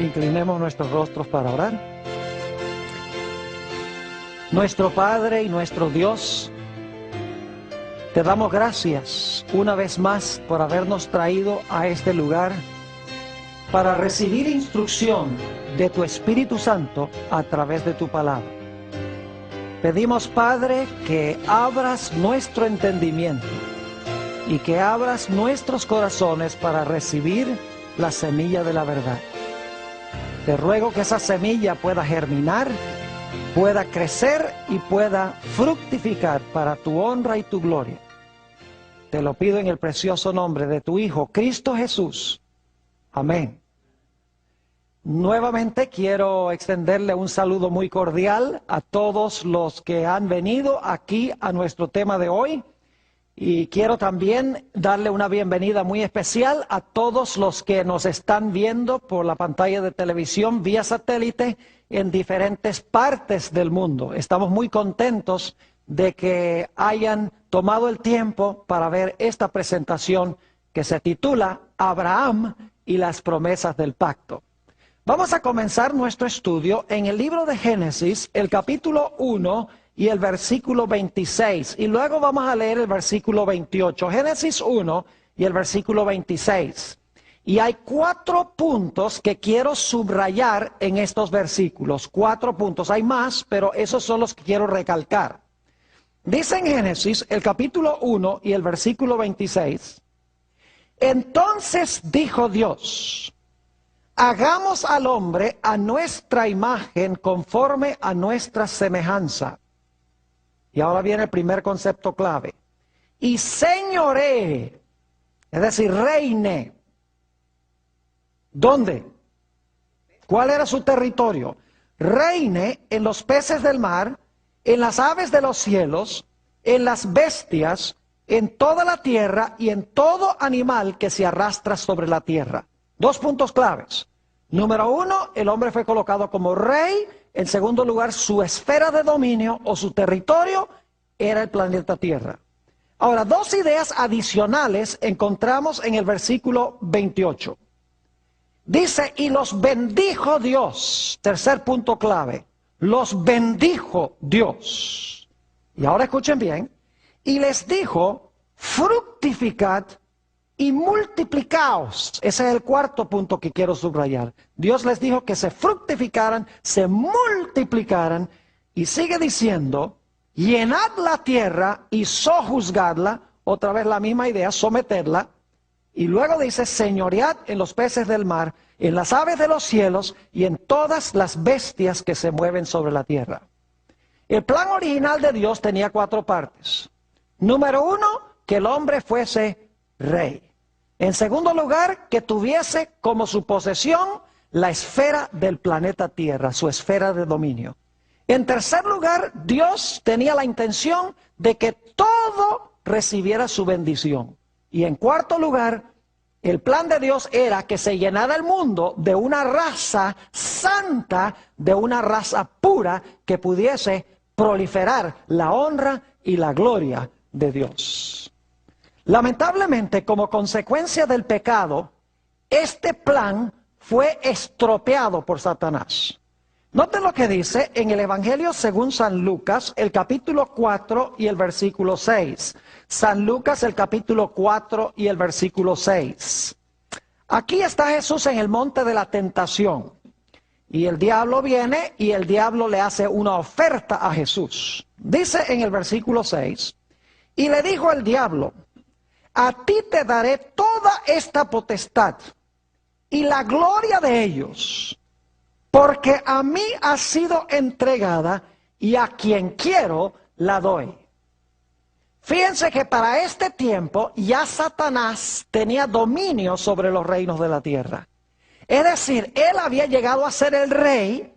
Inclinemos nuestros rostros para orar. Nuestro Padre y nuestro Dios, te damos gracias una vez más por habernos traído a este lugar para recibir instrucción de tu Espíritu Santo a través de tu palabra. Pedimos, Padre, que abras nuestro entendimiento y que abras nuestros corazones para recibir la semilla de la verdad. Te ruego que esa semilla pueda germinar, pueda crecer y pueda fructificar para tu honra y tu gloria. Te lo pido en el precioso nombre de tu Hijo, Cristo Jesús. Amén. Nuevamente quiero extenderle un saludo muy cordial a todos los que han venido aquí a nuestro tema de hoy. Y quiero también darle una bienvenida muy especial a todos los que nos están viendo por la pantalla de televisión vía satélite en diferentes partes del mundo. Estamos muy contentos de que hayan tomado el tiempo para ver esta presentación que se titula Abraham y las promesas del pacto. Vamos a comenzar nuestro estudio en el libro de Génesis, el capítulo 1 y el versículo 26. Y luego vamos a leer el versículo 28. Génesis 1 y el versículo 26. Y hay 4 puntos que quiero subrayar en estos versículos. 4 puntos. Hay más, pero esos son los que quiero recalcar. Dice en Génesis, el capítulo 1 y el versículo 26. Entonces dijo Dios: hagamos al hombre a nuestra imagen conforme a nuestra semejanza. Y ahora viene el primer concepto clave. Y señoree, es decir, reine. ¿Dónde? ¿Cuál era su territorio? Reine en los peces del mar, en las aves de los cielos, en las bestias, en toda la tierra y en todo animal que se arrastra sobre la tierra. 2 puntos claves. Número 1, el hombre fue colocado como rey. En segundo lugar, su esfera de dominio o su territorio era el planeta Tierra. Ahora, 2 ideas adicionales encontramos en el versículo 28. Dice, y los bendijo Dios. Tercer punto clave. Los bendijo Dios. Y ahora escuchen bien. Y les dijo, fructificad y multiplicaos. Ese es el 4 punto que quiero subrayar. Dios les dijo que se fructificaran, se multiplicaran, y sigue diciendo, llenad la tierra y sojuzgadla, otra vez la misma idea, someterla, y luego dice, señoread en los peces del mar, en las aves de los cielos y en todas las bestias que se mueven sobre la tierra. El plan original de Dios tenía 4 partes. Número 1, que el hombre fuese rey. En segundo lugar, que tuviese como su posesión la esfera del planeta Tierra, su esfera de dominio. En tercer lugar, Dios tenía la intención de que todo recibiera su bendición. Y en cuarto lugar, el plan de Dios era que se llenara el mundo de una raza santa, de una raza pura que pudiese proliferar la honra y la gloria de Dios. Lamentablemente, como consecuencia del pecado, este plan fue estropeado por Satanás. Noten lo que dice en el Evangelio según San Lucas, el capítulo 4 y el versículo 6. San Lucas, el capítulo 4 y el versículo 6. Aquí está Jesús en el monte de la tentación. Y el diablo viene y el diablo le hace una oferta a Jesús. Dice en el versículo 6, y le dijo el diablo, a ti te daré toda esta potestad y la gloria de ellos, porque a mí ha sido entregada y a quien quiero la doy. Fíjense que para este tiempo ya Satanás tenía dominio sobre los reinos de la tierra. Es decir, él había llegado a ser el rey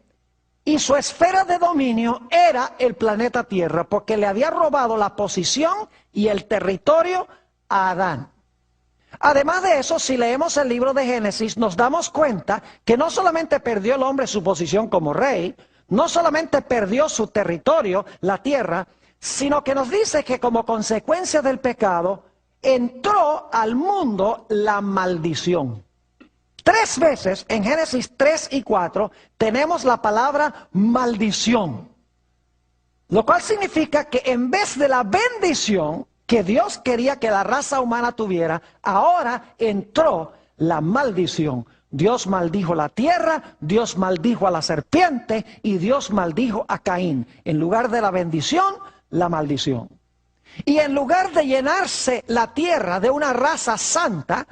y su esfera de dominio era el planeta Tierra, porque le había robado la posición y el territorio a Adán. Además de eso, si leemos el libro de Génesis, nos damos cuenta que no solamente perdió el hombre su posición como rey, no solamente perdió su territorio, la tierra, sino que nos dice que como consecuencia del pecado, entró al mundo la maldición. 3 veces en Génesis 3 y 4 tenemos la palabra maldición. Lo cual significa que en vez de la bendición que Dios quería que la raza humana tuviera, ahora entró la maldición. Dios maldijo la tierra, Dios maldijo a la serpiente y Dios maldijo a Caín. En lugar de la bendición, la maldición. Y en lugar de llenarse la tierra de una raza santa,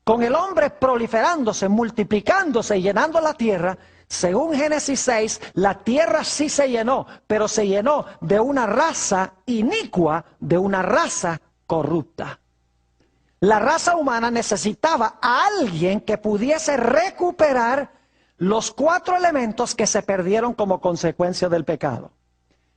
con el hombre proliferándose, multiplicándose y llenando la tierra, según Génesis 6, la tierra sí se llenó, pero se llenó de una raza inicua, de una raza corrupta. La raza humana necesitaba a alguien que pudiese recuperar los 4 elementos que se perdieron como consecuencia del pecado.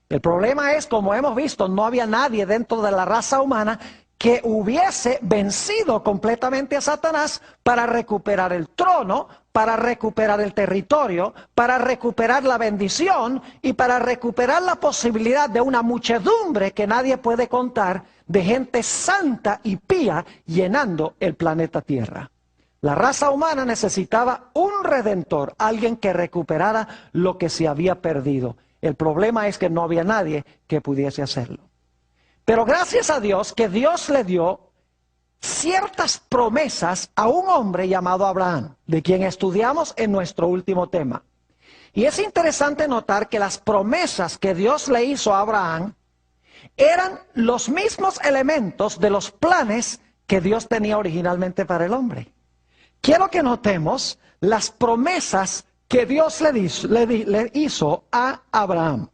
El problema es, como hemos visto, no había nadie dentro de la raza humana que hubiese vencido completamente a Satanás para recuperar el trono, para recuperar el territorio, para recuperar la bendición y para recuperar la posibilidad de una muchedumbre que nadie puede contar de gente santa y pía llenando el planeta Tierra. La raza humana necesitaba un redentor, alguien que recuperara lo que se había perdido. El problema es que no había nadie que pudiese hacerlo. Pero gracias a Dios que Dios le dio ciertas promesas a un hombre llamado Abraham, de quien estudiamos en nuestro último tema. Y es interesante notar que las promesas que Dios le hizo a Abraham eran los mismos elementos de los planes que Dios tenía originalmente para el hombre. Quiero que notemos las promesas que Dios le hizo a Abraham.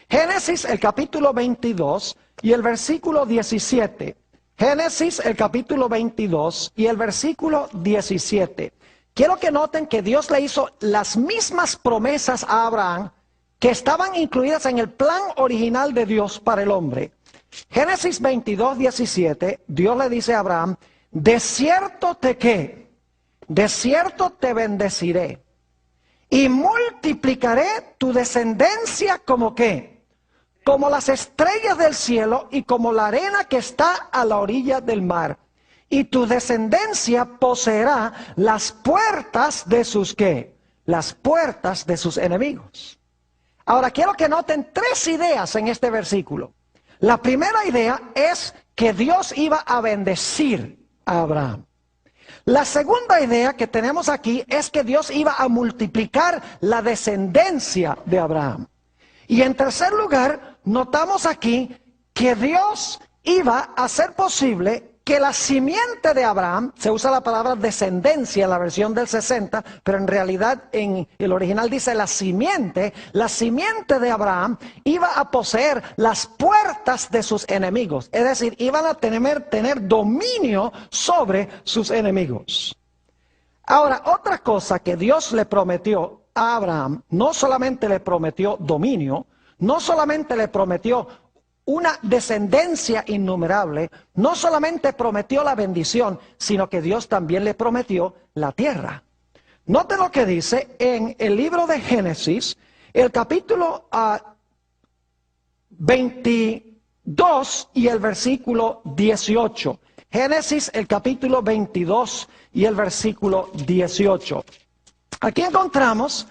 Génesis, el capítulo 22 y el versículo 17. Génesis, el capítulo 22 y el versículo 17. Quiero que noten que Dios le hizo las mismas promesas a Abraham que estaban incluidas en el plan original de Dios para el hombre. Génesis 22, 17, Dios le dice a Abraham, de cierto de cierto te bendeciré y multiplicaré tu descendencia como ¿qué? Como las estrellas del cielo y como la arena que está a la orilla del mar. Y tu descendencia poseerá las puertas de sus ¿qué? Las puertas de sus enemigos. Ahora quiero que noten 3 ideas en este versículo. La primera idea es que Dios iba a bendecir a Abraham. La segunda idea que tenemos aquí es que Dios iba a multiplicar la descendencia de Abraham. Y en tercer lugar, notamos aquí que Dios iba a hacer posible que la simiente de Abraham, se usa la palabra descendencia en la versión del 60, pero en realidad en el original dice la simiente de Abraham iba a poseer las puertas de sus enemigos. Es decir, iban a tener dominio sobre sus enemigos. Ahora, otra cosa que Dios le prometió a Abraham, no solamente le prometió dominio, no solamente le prometió una descendencia innumerable, no solamente prometió la bendición, sino que Dios también le prometió la tierra. Note lo que dice en el libro de Génesis, el capítulo 22 y el versículo 18. Génesis, el capítulo 22 y el versículo 18. Aquí encontramos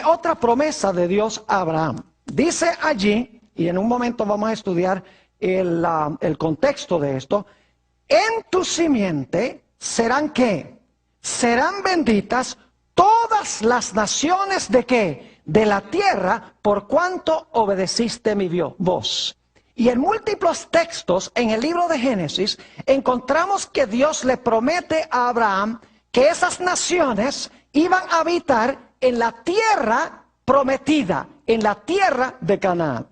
otra promesa de Dios a Abraham. Dice allí, y en un momento vamos a estudiar el contexto de esto, en tu simiente serán ¿qué? Serán benditas todas las naciones de ¿qué? De la tierra, por cuanto obedeciste mi voz. Y en múltiples textos en el libro de Génesis encontramos que Dios le promete a Abraham que esas naciones iban a habitar en la tierra prometida, en la tierra de Canaán.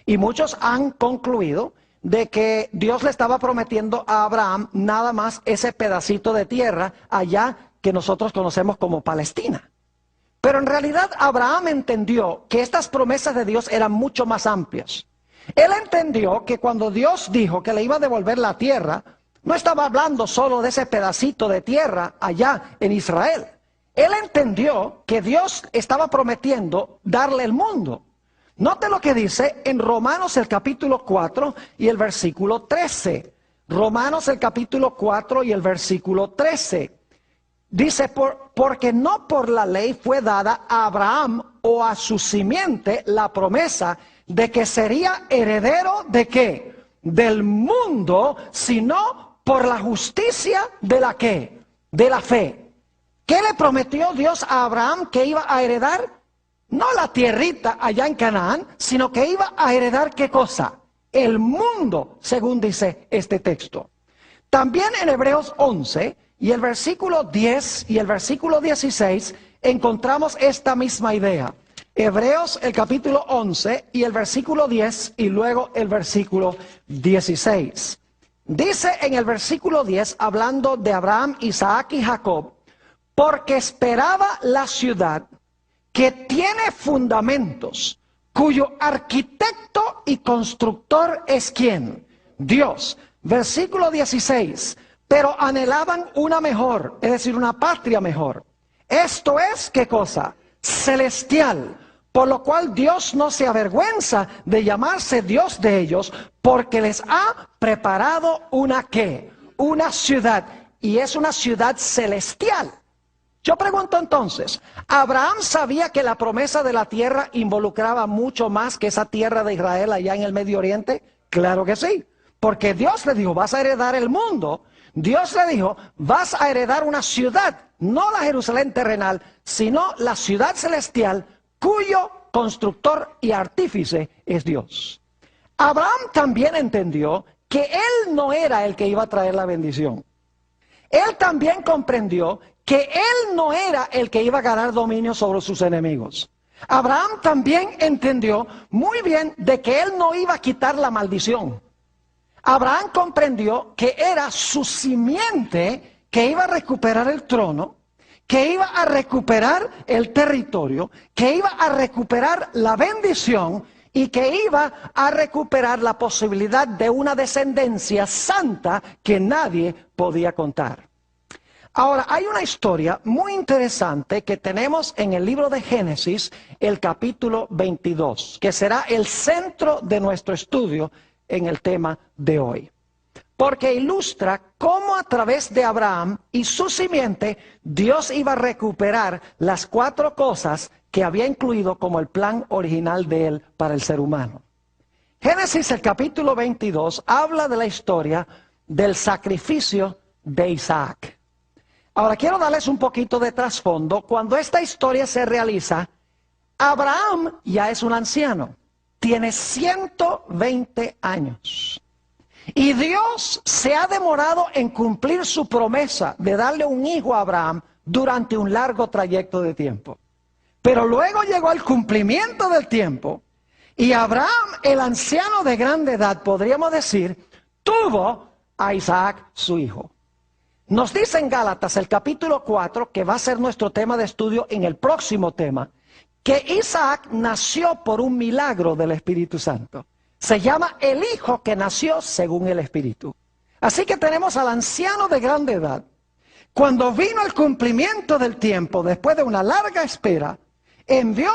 Y muchos han concluido de que Dios le estaba prometiendo a Abraham nada más ese pedacito de tierra allá que nosotros conocemos como Palestina. Pero en realidad Abraham entendió que estas promesas de Dios eran mucho más amplias. Él entendió que cuando Dios dijo que le iba a devolver la tierra, no estaba hablando solo de ese pedacito de tierra allá en Israel. Él entendió que Dios estaba prometiendo darle el mundo. Note lo que dice en Romanos el capítulo 4 y el versículo 13. Romanos el capítulo 4 y el versículo 13. Dice, porque no por la ley fue dada a Abraham o a su simiente la promesa de que sería heredero ¿de qué? Del mundo, sino por la justicia de la ¿qué? De la fe. ¿Qué le prometió Dios a Abraham que iba a heredar? No la tierrita allá en Canaán, sino que iba a heredar ¿qué cosa? El mundo, según dice este texto. También en Hebreos 11 y el versículo 10 y el versículo 16 encontramos esta misma idea. Hebreos el capítulo 11 y el versículo 10 y luego el versículo 16. Dice en el versículo 10, hablando de Abraham, Isaac y Jacob, porque esperaba la ciudad que tiene fundamentos, cuyo arquitecto y constructor es ¿quién? Dios. Versículo 16, pero anhelaban una mejor, es decir, una patria mejor. Esto es, ¿qué cosa? Celestial. Por lo cual Dios no se avergüenza de llamarse Dios de ellos, porque les ha preparado una ¿qué? Una ciudad, y es una ciudad celestial. Yo pregunto entonces, ¿Abraham sabía que la promesa de la tierra involucraba mucho más que esa tierra de Israel allá en el Medio Oriente? Claro que sí, porque Dios le dijo, vas a heredar el mundo. Dios le dijo, vas a heredar una ciudad, no la Jerusalén terrenal, sino la ciudad celestial, cuyo constructor y artífice es Dios. Abraham también entendió que él no era el que iba a traer la bendición. Él también comprendió que él no era el que iba a ganar dominio sobre sus enemigos. Abraham también entendió muy bien de que él no iba a quitar la maldición. Abraham comprendió que era su simiente que iba a recuperar el trono, que iba a recuperar el territorio, que iba a recuperar la bendición y que iba a recuperar la posibilidad de una descendencia santa que nadie podía contar. Ahora, hay una historia muy interesante que tenemos en el libro de Génesis, el capítulo 22, que será el centro de nuestro estudio en el tema de hoy. Porque ilustra cómo a través de Abraham y su simiente, Dios iba a recuperar las 4 cosas que había incluido como el plan original de él para el ser humano. Génesis, el capítulo 22, habla de la historia del sacrificio de Isaac. Ahora quiero darles un poquito de trasfondo. Cuando esta historia se realiza, Abraham ya es un anciano, tiene 120 años. Y Dios se ha demorado en cumplir su promesa de darle un hijo a Abraham durante un largo trayecto de tiempo. Pero luego llegó el cumplimiento del tiempo y Abraham, el anciano de grande edad, podríamos decir, tuvo a Isaac su hijo. Nos dice en Gálatas el capítulo 4, que va a ser nuestro tema de estudio en el próximo tema, que Isaac nació por un milagro del Espíritu Santo. Se llama el hijo que nació según el Espíritu. Así que tenemos al anciano de grande edad. Cuando vino el cumplimiento del tiempo, después de una larga espera, envió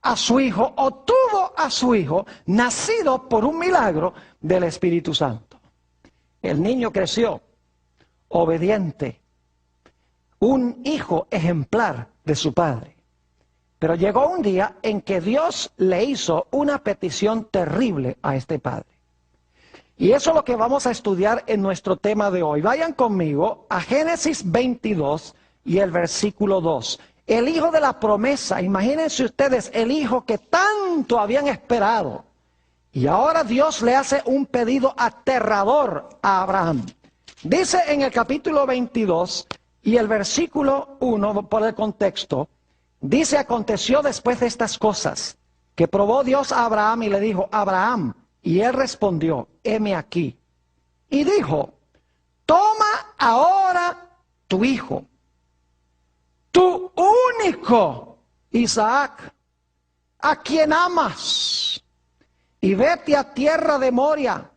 a su hijo o tuvo a su hijo nacido por un milagro del Espíritu Santo. El niño creció obediente, un hijo ejemplar de su padre. Pero llegó un día en que Dios le hizo una petición terrible a este padre. Y eso es lo que vamos a estudiar en nuestro tema de hoy. Vayan conmigo a Génesis 22 y el versículo 2. El hijo de la promesa, imagínense ustedes, el hijo que tanto habían esperado. Y ahora Dios le hace un pedido aterrador a Abraham. Dice en el capítulo 22 y el versículo 1, por el contexto, dice, aconteció después de estas cosas, que probó Dios a Abraham y le dijo, Abraham, y él respondió, heme aquí. Y dijo, toma ahora tu hijo, tu único Isaac, a quien amas, y vete a tierra de Moria,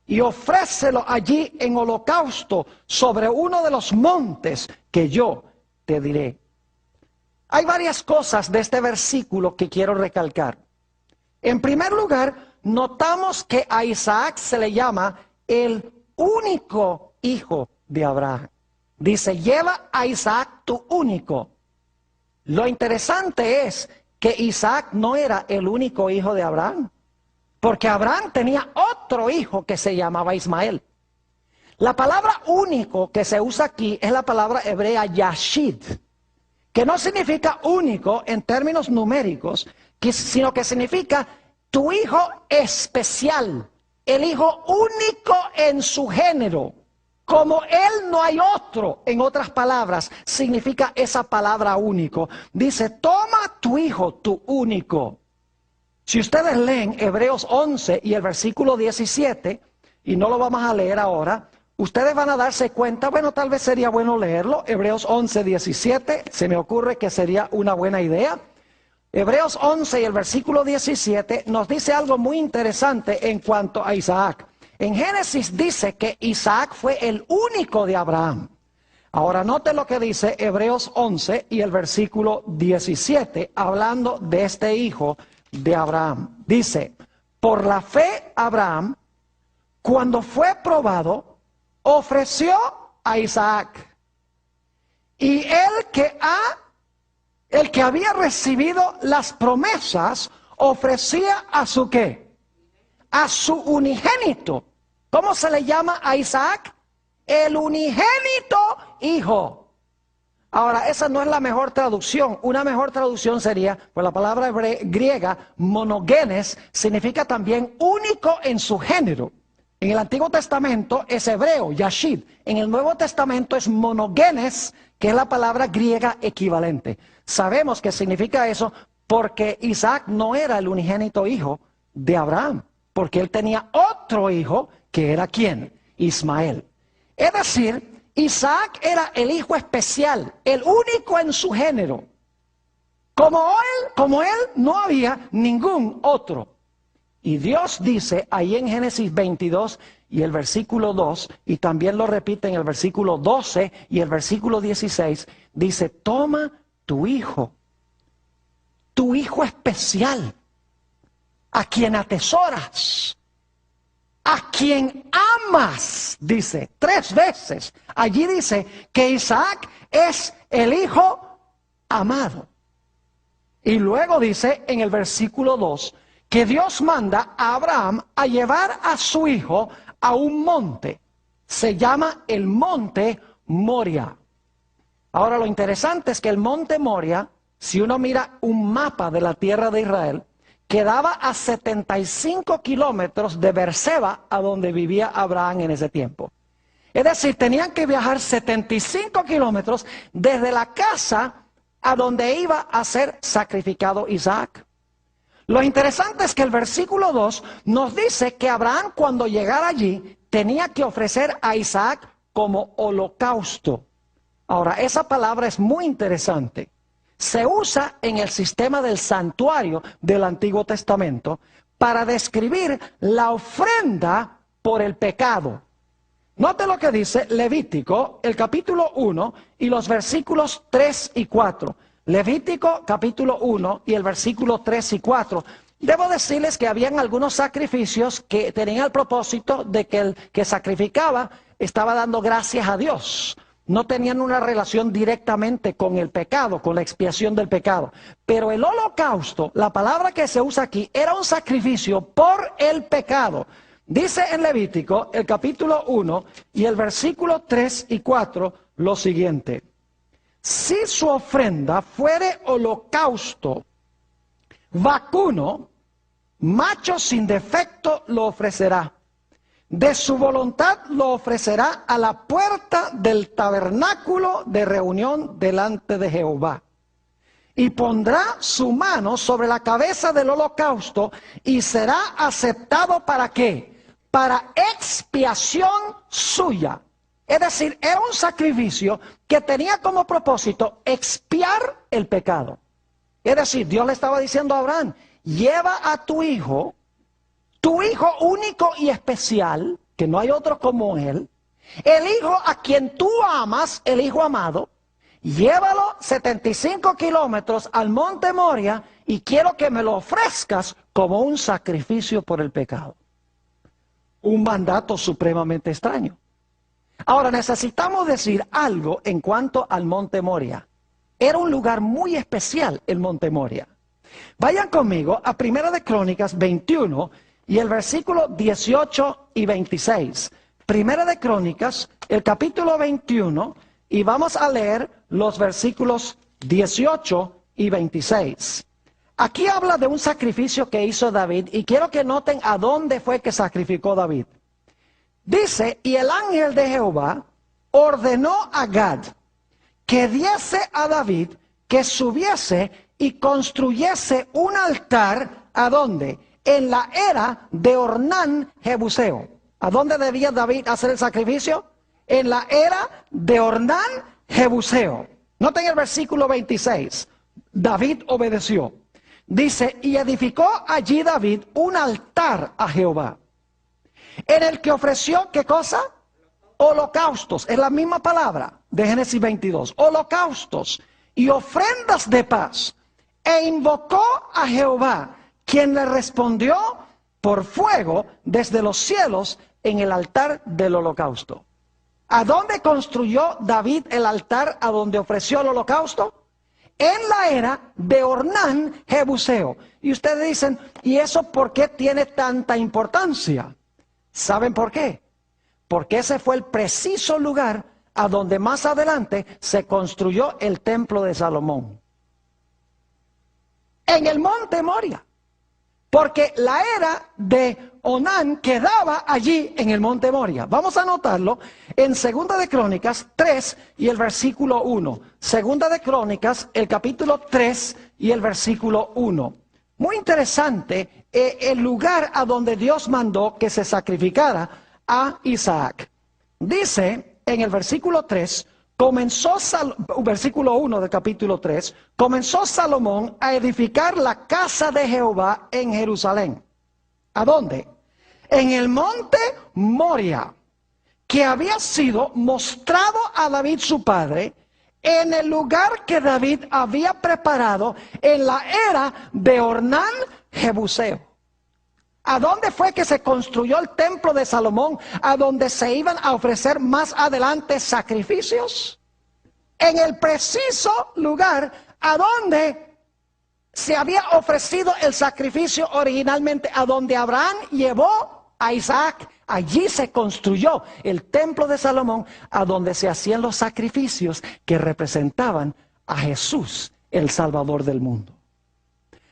y ofrécelo allí en holocausto sobre uno de los montes que yo te diré. Hay varias cosas de este versículo que quiero recalcar. En primer lugar, notamos que a Isaac se le llama el único hijo de Abraham. Dice, lleva a Isaac tu único. Lo interesante es que Isaac no era el único hijo de Abraham, porque Abraham tenía otro hijo que se llamaba Ismael. La palabra único que se usa aquí es la palabra hebrea yashid, que no significa único en términos numéricos, sino que significa tu hijo especial, el hijo único en su género. Como él no hay otro, en otras palabras, significa esa palabra único. Dice, toma tu hijo, tu único. Si ustedes leen Hebreos 11 y el versículo 17, y no lo vamos a leer ahora, ustedes van a darse cuenta, bueno, tal vez sería bueno leerlo. Hebreos 11, 17, se me ocurre que sería una buena idea. Hebreos 11 y el versículo 17 nos dice algo muy interesante en cuanto a Isaac. En Génesis dice que Isaac fue el único de Abraham. Ahora note lo que dice Hebreos 11 y el versículo 17, hablando de este hijo de Abraham. Dice, por la fe Abraham, cuando fue probado, ofreció a Isaac. Y el que había recibido las promesas, ofrecía a su ¿qué? A su unigénito. ¿Cómo se le llama a Isaac? El unigénito hijo. Ahora, esa no es la mejor traducción. Una mejor traducción sería, pues la palabra griega, monogenes, significa también único en su género. En el Antiguo Testamento es hebreo, yashid. En el Nuevo Testamento es monogenes, que es la palabra griega equivalente. Sabemos que significa eso porque Isaac no era el unigénito hijo de Abraham, porque él tenía otro hijo que era ¿quién? Ismael. Es decir, Isaac era el hijo especial, el único en su género. Como él no había ningún otro. Y Dios dice ahí en Génesis 22 y el versículo 2, y también lo repite en el versículo 12 y el versículo 16, dice, toma tu hijo especial, a quien atesoras, a quien amas, dice 3 veces. Allí dice que Isaac es el hijo amado. Y luego dice en el versículo 2 que Dios manda a Abraham a llevar a su hijo a un monte. Se llama el monte Moria. Ahora lo interesante es que el monte Moria, si uno mira un mapa de la tierra de Israel, quedaba a 75 kilómetros de Beerseba, a donde vivía Abraham en ese tiempo. Es decir, tenían que viajar 75 kilómetros desde la casa a donde iba a ser sacrificado Isaac. Lo interesante es que el versículo 2 nos dice que Abraham, cuando llegara allí, tenía que ofrecer a Isaac como holocausto. Ahora, esa palabra es muy interesante. Se usa en el sistema del santuario del Antiguo Testamento para describir la ofrenda por el pecado. Note lo que dice Levítico, el capítulo 1 y los versículos 3 y 4. Levítico capítulo 1 y el versículo 3 y 4. Debo decirles que habían algunos sacrificios que tenían el propósito de que el que sacrificaba estaba dando gracias a Dios. No tenían una relación directamente con el pecado, con la expiación del pecado. Pero el holocausto, la palabra que se usa aquí, era un sacrificio por el pecado. Dice en Levítico, el capítulo 1 y el versículo 3 y 4, lo siguiente. Si su ofrenda fuere holocausto vacuno, macho sin defecto lo ofrecerá. De su voluntad lo ofrecerá a la puerta del tabernáculo de reunión delante de Jehová. Y pondrá su mano sobre la cabeza del holocausto y será aceptado ¿para qué? Para expiación suya. Es decir, era un sacrificio que tenía como propósito expiar el pecado. Es decir, Dios le estaba diciendo a Abraham, lleva a tu hijo único y especial, que no hay otro como él, el hijo a quien tú amas, el hijo amado, llévalo 75 kilómetros al monte Moria y quiero que me lo ofrezcas como un sacrificio por el pecado. Un mandato supremamente extraño. Ahora necesitamos decir algo en cuanto al Monte Moria. Era un lugar muy especial el Monte Moria. Vayan conmigo a Primera de Crónicas 21 y el versículo 18 y 26. Primera de Crónicas, el capítulo 21, y vamos a leer los versículos 18 y 26. Aquí habla de un sacrificio que hizo David, y quiero que noten a dónde fue que sacrificó David. Dice, y el ángel de Jehová ordenó a Gad que diese a David que subiese y construyese un altar, ¿a dónde? En la era de Ornán Jebuseo. ¿A dónde debía David hacer el sacrificio? En la era de Ornán Jebuseo. Noten el versículo 26. David obedeció. Dice, y edificó allí David un altar a Jehová, en el que ofreció, ¿qué cosa? Holocaustos. Es la misma palabra de Génesis 22. Holocaustos y ofrendas de paz. E invocó a Jehová, quien le respondió por fuego desde los cielos en el altar del holocausto. ¿A dónde construyó David el altar a donde ofreció el holocausto? En la era de Ornán Jebuseo. Y ustedes dicen, ¿y eso por qué tiene tanta importancia? ¿Saben por qué? Porque ese fue el preciso lugar a donde más adelante se construyó el templo de Salomón. En el monte Moria. Porque la era de Onán quedaba allí en el monte Moria. Vamos a anotarlo en Segunda de Crónicas 3 y el versículo 1. Segunda de Crónicas, el capítulo 3 y el versículo 1. Muy interesante el lugar a donde Dios mandó que se sacrificara a Isaac. Dice en el versículo 3, versículo 1 del capítulo 3, comenzó Salomón a edificar la casa de Jehová en Jerusalén. ¿A dónde? En el monte Moria, que había sido mostrado a David su padre, en el lugar que David había preparado en la era de Ornán Jebuseo. ¿A dónde fue que se construyó el templo de Salomón, a donde se iban a ofrecer más adelante sacrificios? En el preciso lugar a donde se había ofrecido el sacrificio originalmente, a donde Abraham llevó a Isaac. Allí se construyó el templo de Salomón, a donde se hacían los sacrificios que representaban a Jesús, el Salvador del mundo.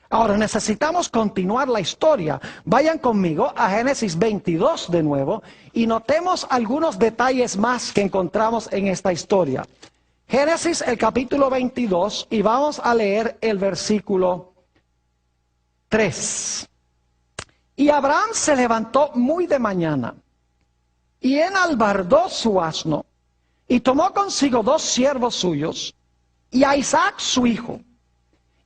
Ahora necesitamos continuar la historia. Vayan conmigo a Génesis 22 de nuevo y notemos algunos detalles más que encontramos en esta historia. Génesis el capítulo 22 y vamos a leer el versículo 3. Y Abraham se levantó muy de mañana y enalbardó su asno y tomó consigo 2 siervos suyos y a Isaac su hijo.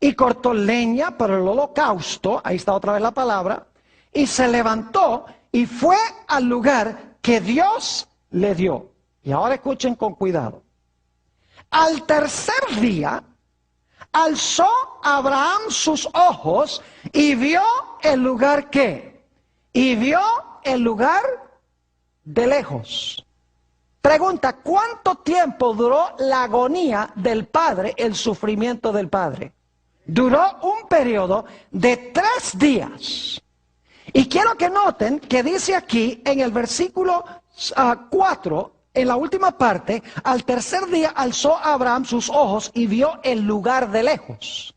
Y cortó leña para el holocausto, ahí está otra vez la palabra, y se levantó y fue al lugar que Dios le dio. Y ahora escuchen con cuidado. Al tercer día, alzó Abraham sus ojos y vio el lugar ¿qué? Y vio el lugar de lejos. Pregunta, ¿cuánto tiempo duró la agonía del padre, el sufrimiento del padre? Duró un periodo de 3 días. Y quiero que noten que dice aquí en el versículo 4, en la última parte, al tercer día alzó Abraham sus ojos y vio el lugar de lejos.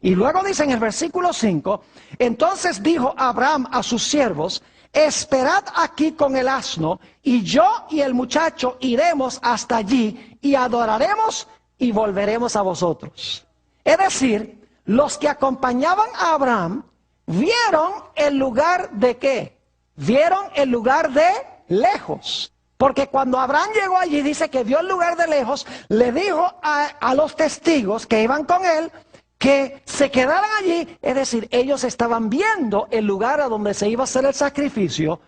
Y luego dice en el versículo 5, entonces dijo Abraham a sus siervos, esperad aquí con el asno, y yo y el muchacho iremos hasta allí y adoraremos y volveremos a vosotros. Es decir, los que acompañaban a Abraham vieron el lugar de ¿qué? Vieron el lugar de lejos. Porque cuando Abraham llegó allí, dice que vio el lugar de lejos, le dijo a los testigos que iban con él que se quedaran allí. Es decir, ellos estaban viendo el lugar a donde se iba a hacer el sacrificio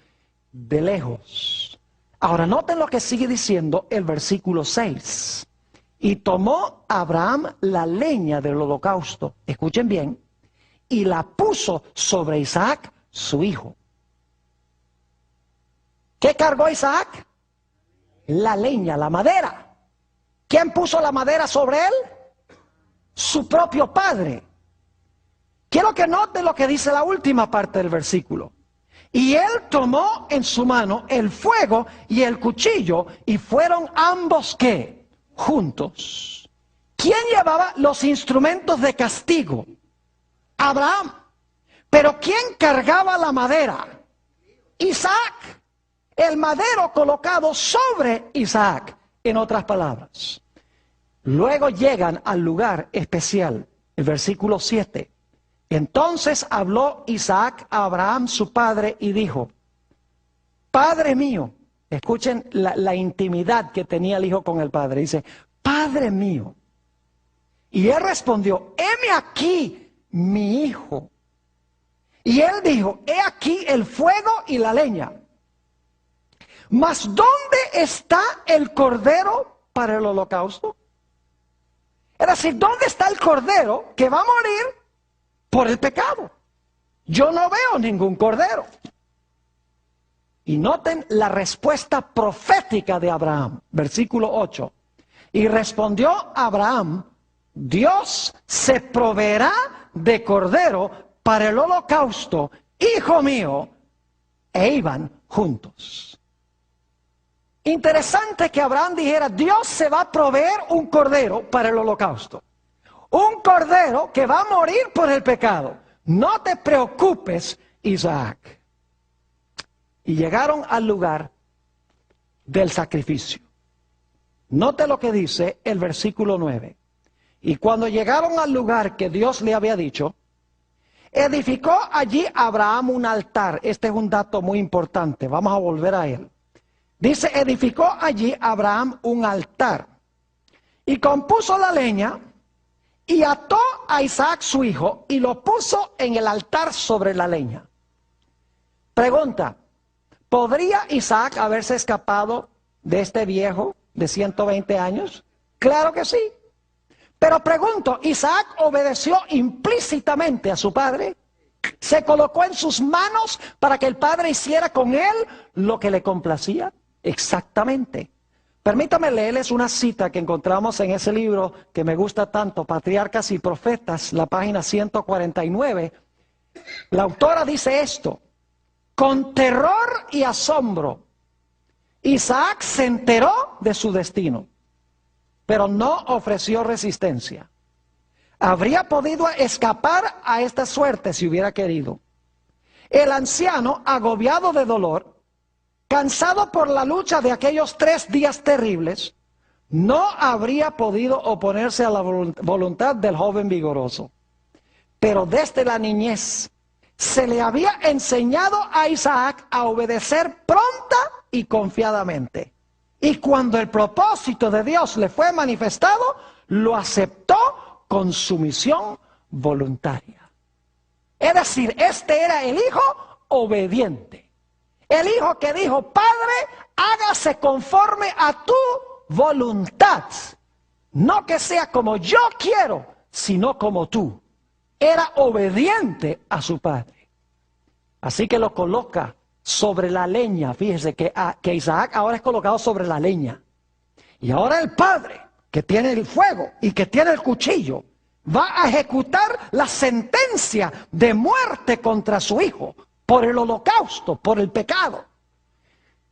de lejos. Ahora noten lo que sigue diciendo el versículo 6. Y tomó Abraham la leña del holocausto, escuchen bien, y la puso sobre Isaac, su hijo. ¿Qué cargó Isaac? la leña, la madera. ¿Quién puso la madera sobre él? Su propio padre. Quiero que note lo que dice la última parte del versículo. Y él tomó en su mano el fuego y el cuchillo, y fueron ambos, ¿qué? Juntos. ¿Quién llevaba los instrumentos de castigo? Abraham. Pero ¿quién cargaba la madera? Isaac. El madero colocado sobre Isaac, en otras palabras. Luego llegan al lugar especial, el versículo 7. Entonces habló Isaac a Abraham su padre y dijo: Padre mío. Escuchen la intimidad que tenía el hijo con el padre. Dice: Padre mío. Y él respondió: heme aquí, mi hijo. Y él dijo: he aquí el fuego y la leña. Mas ¿dónde está el cordero para el holocausto? Es decir, ¿dónde está el cordero que va a morir por el pecado? Yo no veo ningún cordero. Y noten la respuesta profética de Abraham, versículo 8. Y respondió Abraham: Dios se proveerá de cordero para el holocausto, hijo mío. E iban juntos. Interesante que Abraham dijera: Dios se va a proveer un cordero para el holocausto. Un cordero que va a morir por el pecado. No te preocupes, Isaac. Y llegaron al lugar del sacrificio. Note lo que dice el versículo 9. Y cuando llegaron al lugar que Dios le había dicho, edificó allí Abraham un altar. Este es un dato muy importante. Vamos a volver a él. Dice: edificó allí Abraham un altar. Y compuso la leña. Y ató a Isaac su hijo y lo puso en el altar sobre la leña. Pregunta: ¿podría Isaac haberse escapado de este viejo de 120 años? Claro que sí. Pero pregunto, ¿Isaac obedeció implícitamente a su padre? ¿Se colocó en sus manos para que el padre hiciera con él lo que le complacía? Exactamente. Permítame leerles una cita que encontramos en ese libro que me gusta tanto, Patriarcas y Profetas, la página 149. La autora dice esto: con terror y asombro, Isaac se enteró de su destino, pero no ofreció resistencia. Habría podido escapar a esta suerte si hubiera querido. El anciano, agobiado de dolor, cansado por la lucha de aquellos 3 días terribles, no habría podido oponerse a la voluntad del joven vigoroso. Pero desde la niñez se le había enseñado a Isaac a obedecer pronta y confiadamente. Y cuando el propósito de Dios le fue manifestado, lo aceptó con sumisión voluntaria. Es decir, este era el hijo obediente. El hijo que dijo: Padre, hágase conforme a tu voluntad. No que sea como yo quiero, sino como tú. Era obediente a su padre. Así que lo coloca sobre la leña. Fíjese que Isaac ahora es colocado sobre la leña. Y ahora el padre, que tiene el fuego y que tiene el cuchillo, va a ejecutar la sentencia de muerte contra su hijo por el holocausto, por el pecado.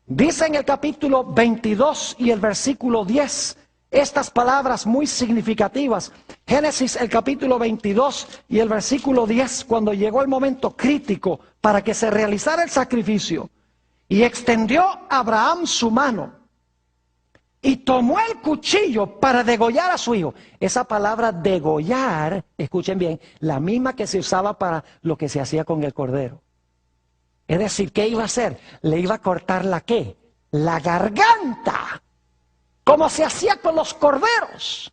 Dice en el capítulo 22 y el versículo 10 estas palabras muy significativas. Génesis, el capítulo 22 y el versículo 10, cuando llegó el momento crítico para que se realizara el sacrificio: y extendió Abraham su mano y tomó el cuchillo para degollar a su hijo. Esa palabra degollar, escuchen bien, la misma que se usaba para lo que se hacía con el cordero. Es decir, ¿qué iba a hacer? Le iba a cortar la ¿qué? La garganta, como se hacía con los corderos.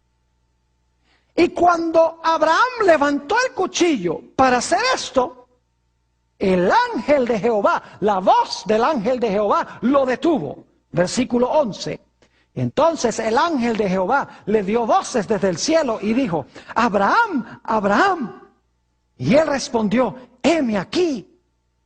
Y cuando Abraham levantó el cuchillo para hacer esto, el ángel de Jehová, la voz del ángel de Jehová lo detuvo. Versículo 11. Entonces el ángel de Jehová le dio voces desde el cielo y dijo: Abraham, Abraham. Y él respondió: heme aquí.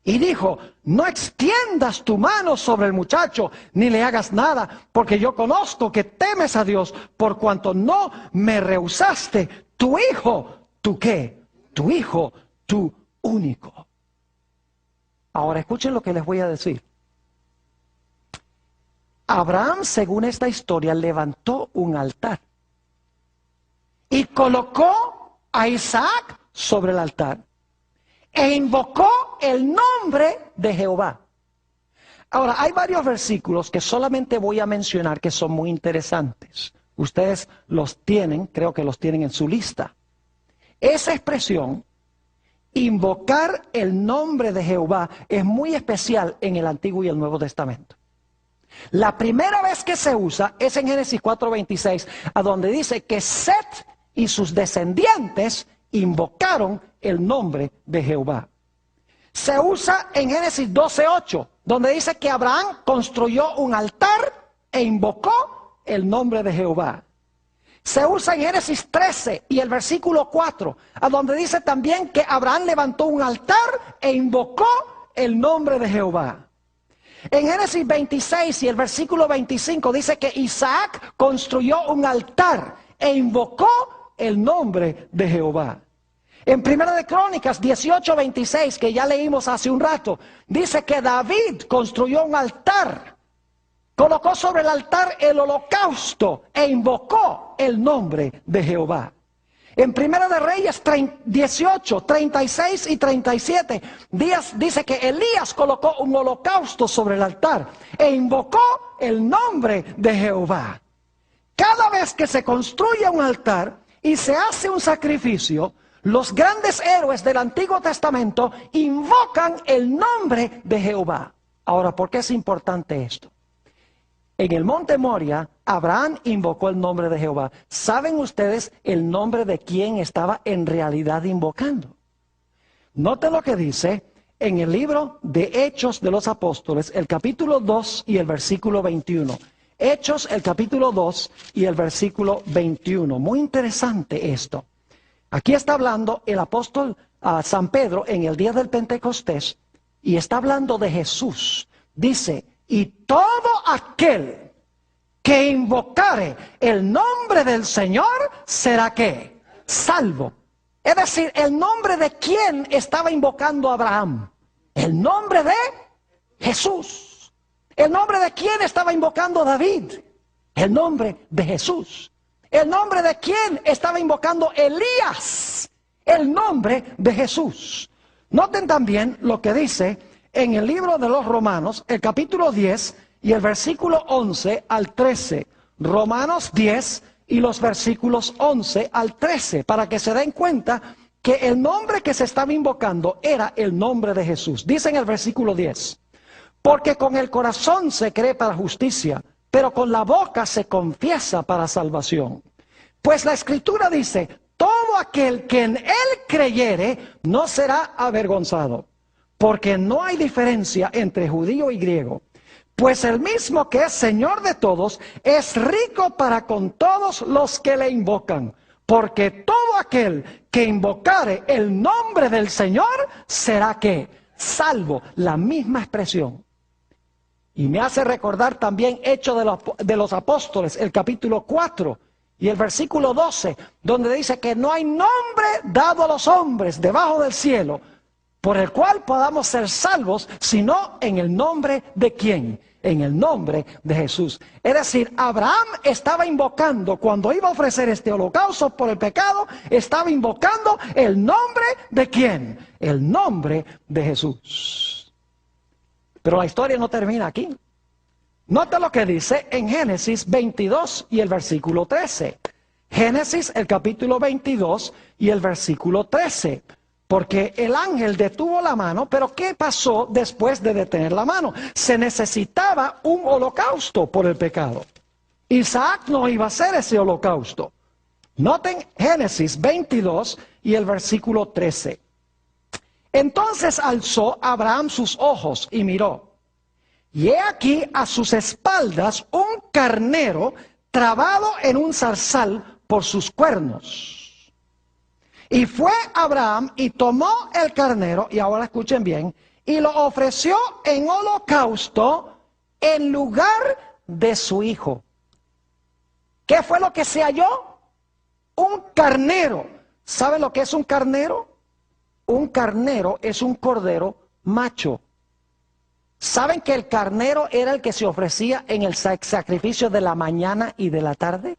Y dijo, no extiendas tu mano sobre el muchacho, ni le hagas nada, porque yo conozco que temes a Dios, por cuanto no me rehusaste tu hijo. ¿Tu qué? Tu hijo, tu único. Ahora escuchen lo que les voy a decir. Abraham, según esta historia, levantó un altar y colocó a Isaac sobre el altar e invocó el nombre de Jehová. Ahora, hay varios versículos que solamente voy a mencionar que son muy interesantes. Ustedes los tienen, creo que los tienen en su lista. Esa expresión, invocar el nombre de Jehová, es muy especial en el Antiguo y el Nuevo Testamento. La primera vez que se usa es en Génesis 4:26, a donde dice que Set y sus descendientes invocaron el nombre de Jehová. Se usa en Génesis 12:8, donde dice que Abraham construyó un altar e invocó el nombre de Jehová. Se usa en Génesis 13 y el versículo 4, a donde dice también que Abraham levantó un altar e invocó el nombre de Jehová. En Génesis 26 y el versículo 25 dice que Isaac construyó un altar e invocó el nombre de Jehová. En Primera de Crónicas 18:26, que ya leímos hace un rato, dice que David construyó un altar, colocó sobre el altar el holocausto e invocó el nombre de Jehová. En Primera de Reyes 18, 36 y 37, dice que Elías colocó un holocausto sobre el altar e invocó el nombre de Jehová. Cada vez que se construye un altar y se hace un sacrificio, los grandes héroes del Antiguo Testamento invocan el nombre de Jehová. Ahora, ¿por qué es importante esto? En el monte Moria, Abraham invocó el nombre de Jehová. ¿Saben ustedes el nombre de quién estaba en realidad invocando? Noten lo que dice en el libro de Hechos de los Apóstoles, el capítulo 2 y el versículo 21. Hechos, el capítulo 2 y el versículo 21. Muy interesante esto. Aquí está hablando el apóstol San Pedro en el día del Pentecostés y está hablando de Jesús. Dice, y todo aquel que invocare el nombre del Señor será ¿qué? Salvo. Es decir, el nombre de quién estaba invocando Abraham. El nombre de Jesús. El nombre de quién estaba invocando David. El nombre de Jesús. El nombre de quién estaba invocando Elías. El nombre de Jesús. Noten también lo que dice en el libro de los Romanos, el capítulo 10 y el versículo 11 al 13. Romanos 10 y los versículos 11 al 13, para que se den cuenta que el nombre que se estaba invocando era el nombre de Jesús. Dice en el versículo 10, porque con el corazón se cree para justicia, pero con la boca se confiesa para salvación. Pues la Escritura dice, todo aquel que en él creyere no será avergonzado. Porque no hay diferencia entre judío y griego, pues el mismo que es Señor de todos es rico para con todos los que le invocan. Porque todo aquel que invocare el nombre del Señor será ¿qué? Salvo. La misma expresión. Y me hace recordar también Hechos de los Apóstoles, el capítulo 4 y el versículo 12, donde dice que no hay nombre dado a los hombres debajo del cielo por el cual podamos ser salvos, sino en el nombre de ¿quién? En el nombre de Jesús. Es decir, Abraham estaba invocando, cuando iba a ofrecer este holocausto por el pecado, estaba invocando el nombre de ¿quién? El nombre de Jesús. Pero la historia no termina aquí. Nota lo que dice en Génesis 22 y el versículo 13. Génesis, el capítulo 22 y el versículo 13. Porque el ángel detuvo la mano, pero ¿qué pasó después de detener la mano? Se necesitaba un holocausto por el pecado. Isaac no iba a hacer ese holocausto. Noten Génesis 22 y el versículo 13. Entonces alzó Abraham sus ojos y miró. Y he aquí a sus espaldas un carnero trabado en un zarzal por sus cuernos. Y fue Abraham y tomó el carnero, y ahora escuchen bien, y lo ofreció en holocausto en lugar de su hijo. ¿Qué fue lo que se halló? Un carnero. ¿Sabe lo que es un carnero? Un carnero es un cordero macho. ¿Saben que el carnero era el que se ofrecía en el sacrificio de la mañana y de la tarde?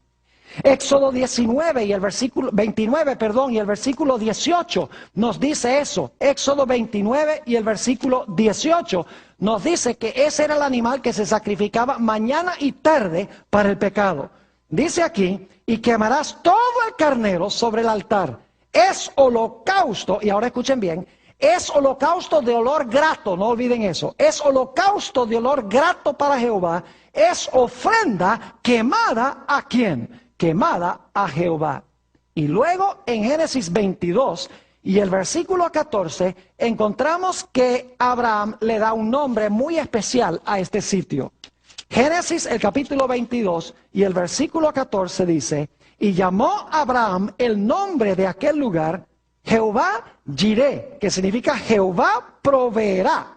Éxodo 19 y el versículo 29, y el versículo 18 nos dice eso. Éxodo 29 y el versículo 18 nos dice que ese era el animal que se sacrificaba mañana y tarde para el pecado. Dice aquí, y quemarás todo el carnero sobre el altar. Es holocausto, y ahora escuchen bien, es holocausto de olor grato, no olviden eso. Es holocausto de olor grato para Jehová. Es ofrenda quemada ¿a quién? Quemada a Jehová. Y luego en Génesis 22 y el versículo 14 encontramos que Abraham le da un nombre muy especial a este sitio. Génesis el capítulo 22 y el versículo 14 dice, y llamó Abraham el nombre de aquel lugar Jehová Jireh, que significa Jehová proveerá.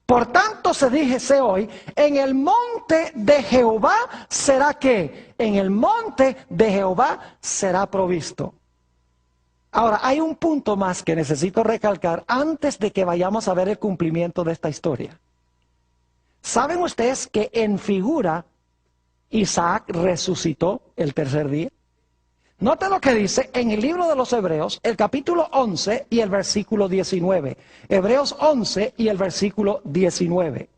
Por tanto se dice hoy, en el monte de Jehová será que, en el monte de Jehová será provisto. Ahora, hay un punto más que necesito recalcar antes de que vayamos a ver el cumplimiento de esta historia. ¿Saben ustedes que en figura Isaac resucitó el tercer día? Note lo que dice en el libro de los Hebreos, el capítulo 11 y el versículo 19. Hebreos 11 y el versículo 19.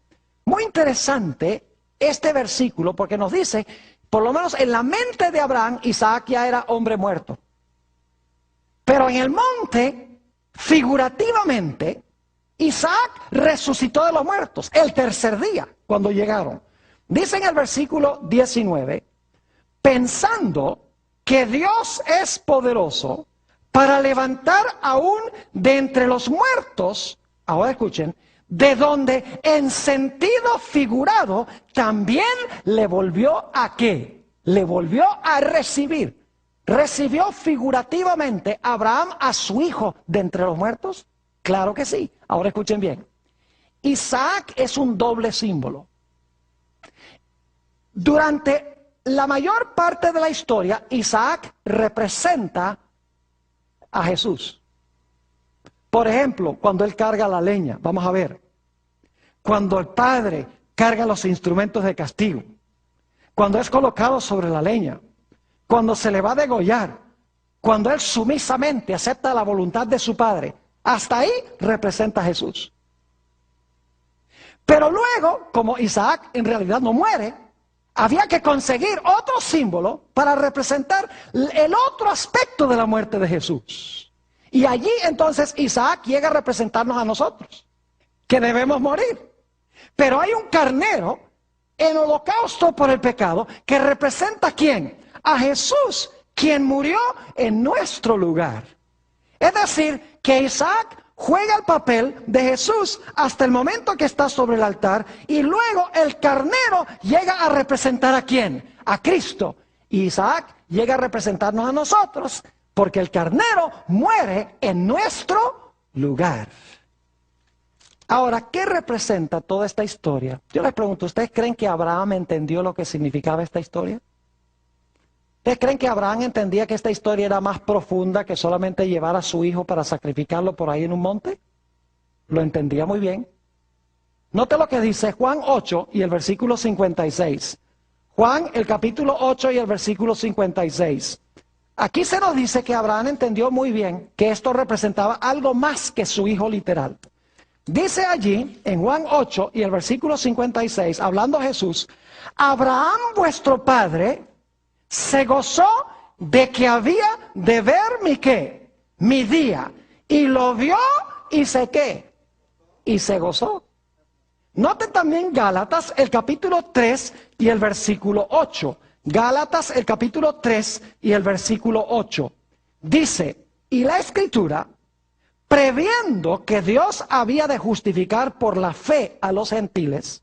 Muy interesante este versículo porque nos dice, por lo menos en la mente de Abraham, Isaac ya era hombre muerto. Pero en el monte, figurativamente, Isaac resucitó de los muertos el tercer día cuando llegaron. Dice en el versículo 19, pensando que Dios es poderoso para levantar aún de entre los muertos, ahora escuchen, de donde en sentido figurado también le volvió a ¿qué? Le volvió a recibir. ¿Recibió figurativamente Abraham a su hijo de entre los muertos? Claro que sí. Ahora escuchen bien. Isaac es un doble símbolo. Durante la mayor parte de la historia, Isaac representa a Jesús. Por ejemplo, cuando él carga la leña, vamos a ver. Cuando el padre carga los instrumentos de castigo. Cuando es colocado sobre la leña. Cuando se le va a degollar. Cuando él sumisamente acepta la voluntad de su padre. Hasta ahí representa a Jesús. Pero luego, como Isaac en realidad no muere, había que conseguir otro símbolo para representar el otro aspecto de la muerte de Jesús. Y allí entonces Isaac llega a representarnos a nosotros, que debemos morir. Pero hay un carnero en holocausto por el pecado que representa ¿a quién? A Jesús, quien murió en nuestro lugar. Es decir, que Isaac juega el papel de Jesús hasta el momento que está sobre el altar y luego el carnero llega a representar ¿a quién? A Cristo. Y Isaac llega a representarnos a nosotros porque el carnero muere en nuestro lugar. Ahora, ¿qué representa toda esta historia? Yo les pregunto, ¿ustedes creen que Abraham entendió lo que significaba esta historia? ¿Ustedes creen que Abraham entendía que esta historia era más profunda que solamente llevar a su hijo para sacrificarlo por ahí en un monte? Lo entendía muy bien. Note lo que dice Juan 8 y el versículo 56. Juan, el capítulo 8 y el versículo 56. Aquí se nos dice que Abraham entendió muy bien que esto representaba algo más que su hijo literal. Dice allí, en Juan 8 y el versículo 56, hablando Jesús, Abraham vuestro padre se gozó de que había de ver mi qué, mi día, y lo vio y se qué, y se gozó. Noten también Gálatas el capítulo 3 y el versículo 8. Gálatas el capítulo 3 y el versículo 8. Dice, y la Escritura, previendo que Dios había de justificar por la fe a los gentiles,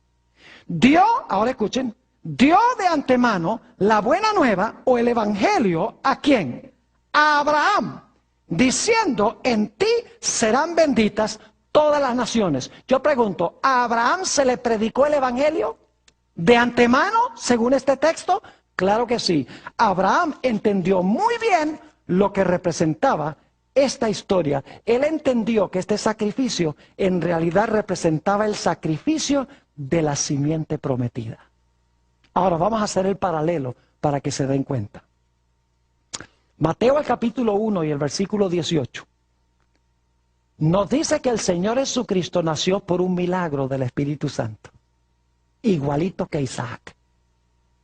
dio, ahora escuchen, dio de antemano la buena nueva o el evangelio ¿a quién? A Abraham, diciendo, en ti serán benditas todas las naciones. Yo pregunto, ¿a Abraham se le predicó el evangelio de antemano, según este texto? Claro que sí. Abraham entendió muy bien lo que representaba esta historia. Él entendió que este sacrificio en realidad representaba el sacrificio de la simiente prometida. Ahora vamos a hacer el paralelo para que se den cuenta. Mateo el capítulo 1 y el versículo 18 nos dice que el Señor Jesucristo nació por un milagro del Espíritu Santo, igualito que Isaac.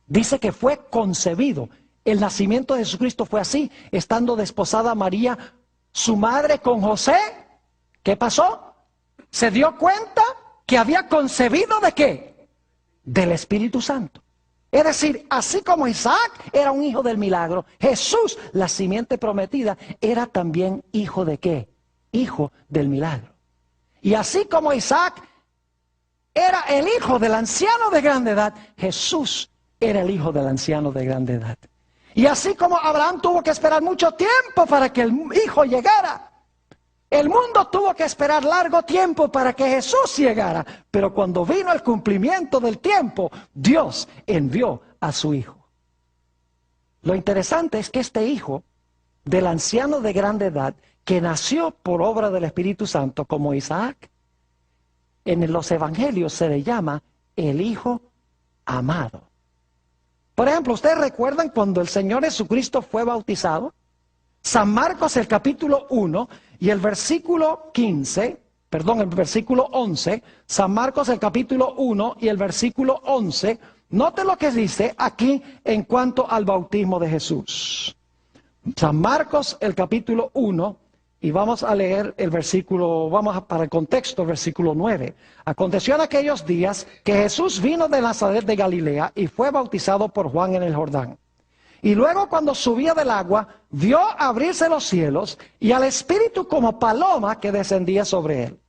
Dice que fue concebido. El nacimiento de Jesucristo fue así, estando desposada María, su madre, con José. ¿Qué pasó? Se dio cuenta que había concebido ¿de qué? Del Espíritu Santo. Es decir, así como Isaac era un hijo del milagro, Jesús, la simiente prometida, era también hijo ¿de qué? Hijo del milagro. Y así como Isaac era el hijo del anciano de grande edad, Jesús era el hijo del anciano de grande edad. Y así como Abraham tuvo que esperar mucho tiempo para que el hijo llegara, el mundo tuvo que esperar largo tiempo para que Jesús llegara. Pero cuando vino el cumplimiento del tiempo, Dios envió a su hijo. Lo interesante es que este hijo del anciano de grande edad, que nació por obra del Espíritu Santo como Isaac, en los evangelios se le llama el Hijo amado. Por ejemplo, ¿ustedes recuerdan cuando el Señor Jesucristo fue bautizado? San Marcos el capítulo 1 y el versículo 11, San Marcos el capítulo 1 y el versículo 11, note lo que dice aquí en cuanto al bautismo de Jesús. San Marcos el capítulo 1 y vamos a leer el versículo, para el contexto, el versículo 9. Aconteció en aquellos días que Jesús vino de Nazaret de Galilea y fue bautizado por Juan en el Jordán. Y luego cuando subía del agua, vio abrirse los cielos y al Espíritu como paloma que descendía sobre él.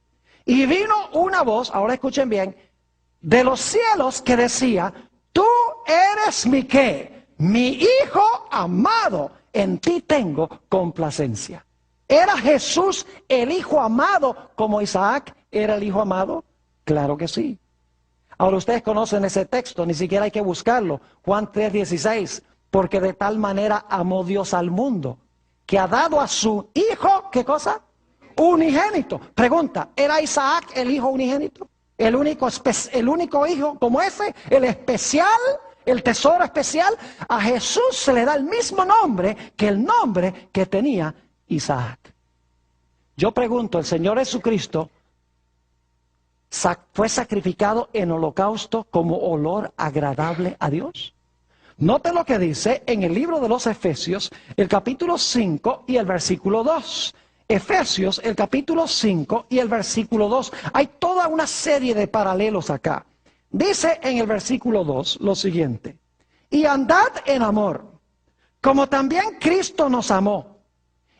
Y vino una voz, ahora escuchen bien, de los cielos que decía, tú eres mi ¿qué? Mi Hijo amado, en ti tengo complacencia. ¿Era Jesús el Hijo amado como Isaac era el Hijo amado? Claro que sí. Ahora ustedes conocen ese texto, ni siquiera hay que buscarlo. Juan 3:16, porque de tal manera amó Dios al mundo, que ha dado a su Hijo, ¿qué cosa? Unigénito. Pregunta, ¿era Isaac el Hijo unigénito? El único hijo como ese, el especial, el tesoro especial. A Jesús se le da el mismo nombre que el nombre que tenía Isaac. Yo pregunto, ¿el Señor Jesucristo fue sacrificado en holocausto como olor agradable a Dios? Note lo que dice en el libro de los Efesios, el capítulo 5 y el versículo 2. Efesios, el capítulo 5 y el versículo 2. Hay toda una serie de paralelos acá. Dice en el versículo 2 lo siguiente: y andad en amor, como también Cristo nos amó,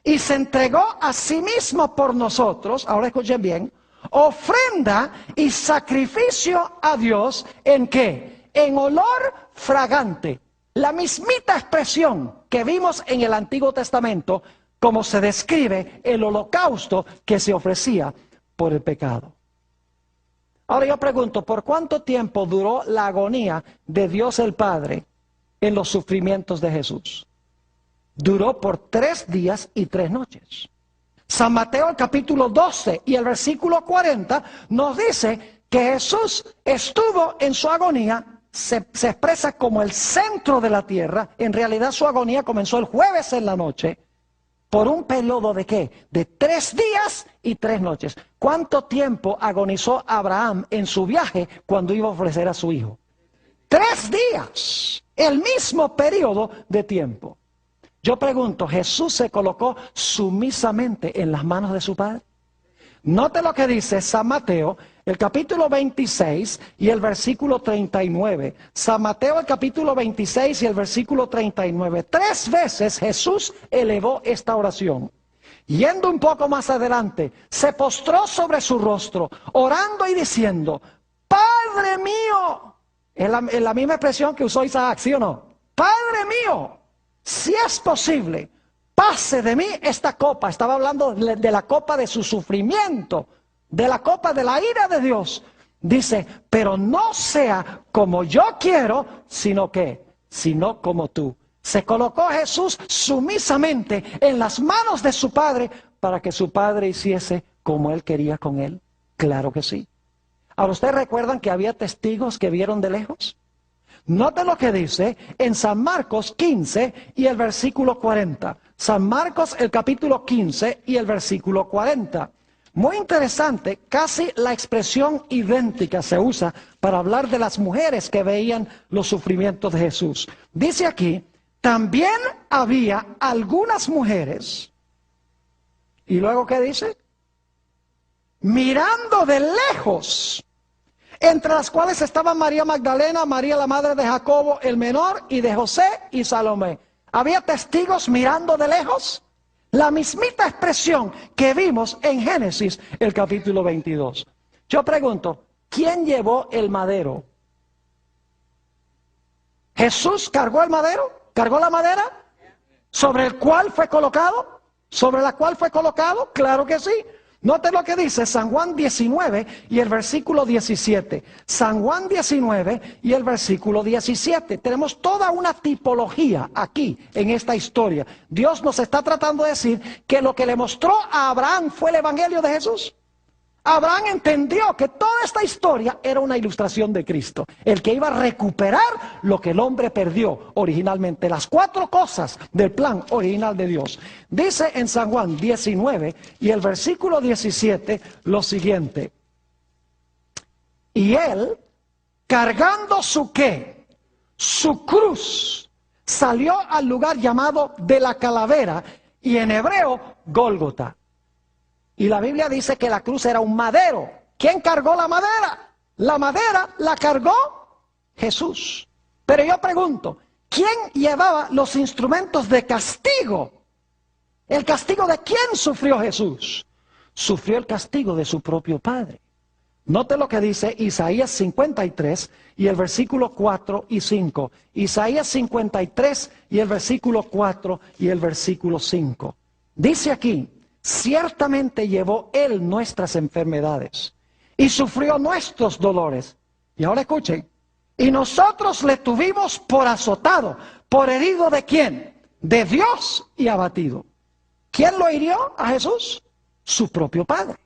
y se entregó a sí mismo por nosotros, ahora escuchen bien, ofrenda y sacrificio a Dios, ¿en qué? En olor fragante. La mismita expresión que vimos en el Antiguo Testamento, como se describe el holocausto que se ofrecía por el pecado. Ahora yo pregunto, ¿por cuánto tiempo duró la agonía de Dios el Padre en los sufrimientos de Jesús? Duró por 3 días y 3 noches. San Mateo, el capítulo 12 y el versículo 40, nos dice que Jesús estuvo en su agonía, se expresa como el centro de la tierra. En realidad su agonía comenzó el jueves en la noche, por un periodo de ¿qué? De 3 días y 3 noches. ¿Cuánto tiempo agonizó Abraham en su viaje cuando iba a ofrecer a su hijo? 3 días, el mismo periodo de tiempo. Yo pregunto, ¿Jesús se colocó sumisamente en las manos de su Padre? Note lo que dice San Mateo, el capítulo 26 y el versículo 39. San Mateo, el capítulo 26 y el versículo 39. 3 veces Jesús elevó esta oración. Yendo un poco más adelante, se postró sobre su rostro, orando y diciendo, Padre mío. Es la misma expresión que usó Isaac, ¿sí o no? Padre mío, si es posible, pase de mí esta copa. Estaba hablando de la copa de su sufrimiento de la copa de la ira de Dios, dice, pero no sea como yo quiero, sino como tú. Se colocó Jesús sumisamente en las manos de su Padre para que su Padre hiciese como Él quería con Él. Claro que sí. Ahora, ¿ustedes recuerdan que había testigos que vieron de lejos? Noten lo que dice en San Marcos 15 y el versículo 40. San Marcos, el capítulo 15 y el versículo 40. Muy interesante, casi la expresión idéntica se usa para hablar de las mujeres que veían los sufrimientos de Jesús. Dice aquí, también había algunas mujeres, y luego ¿qué dice? Mirando de lejos, entre las cuales estaban María Magdalena, María la madre de Jacobo el menor y de José y Salomé. ¿Había testigos mirando de lejos? La mismita expresión que vimos en Génesis, el capítulo 22. Yo pregunto, ¿quién llevó el madero? ¿Jesús cargó el madero? ¿Cargó la madera? ¿Sobre el cual fue colocado? ¿Sobre la cual fue colocado? Claro que sí. Note lo que dice San Juan 19 y el versículo 17. San Juan 19 y el versículo 17. Tenemos toda una tipología aquí en esta historia. Dios nos está tratando de decir que lo que le mostró a Abraham fue el evangelio de Jesús. Abraham entendió que toda esta historia era una ilustración de Cristo, el que iba a recuperar lo que el hombre perdió originalmente, las 4 cosas del plan original de Dios. Dice en San Juan 19 y el versículo 17 lo siguiente: y él, cargando su ¿qué? Su cruz, salió al lugar llamado de la calavera, y en hebreo, Gólgota. Y la Biblia dice que la cruz era un madero. ¿Quién cargó la madera? La madera la cargó Jesús. Pero yo pregunto, ¿quién llevaba los instrumentos de castigo? ¿El castigo de quién sufrió Jesús? Sufrió el castigo de su propio Padre. Note lo que dice Isaías 53 y el versículo 4 y 5. Isaías 53 y el versículo 4 y el versículo 5. Dice aquí: ciertamente llevó Él nuestras enfermedades y sufrió nuestros dolores. Y ahora escuchen, y nosotros le tuvimos por azotado, por herido ¿de quién? De Dios y abatido. ¿Quién lo hirió a Jesús? Su propio Padre.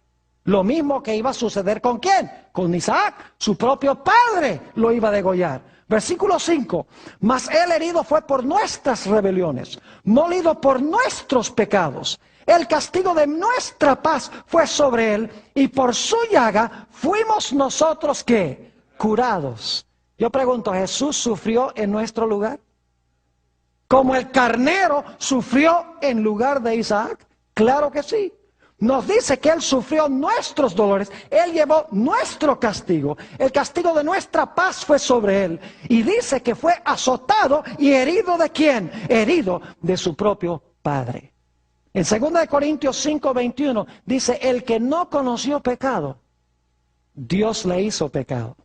Lo mismo que iba a suceder ¿con quién? Con Isaac. Su propio padre lo iba a degollar. Versículo 5. Mas él herido fue por nuestras rebeliones, molido por nuestros pecados. El castigo de nuestra paz fue sobre él, y por su llaga fuimos nosotros ¿qué? Curados. Yo pregunto, ¿Jesús sufrió en nuestro lugar? ¿Como el carnero sufrió en lugar de Isaac? Claro que sí. Nos dice que Él sufrió nuestros dolores, Él llevó nuestro castigo, el castigo de nuestra paz fue sobre Él. Y dice que fue azotado y herido ¿de quién? Herido de su propio Padre. En 2 Corintios 5:21 dice, el que no conoció pecado, Dios le hizo pecado.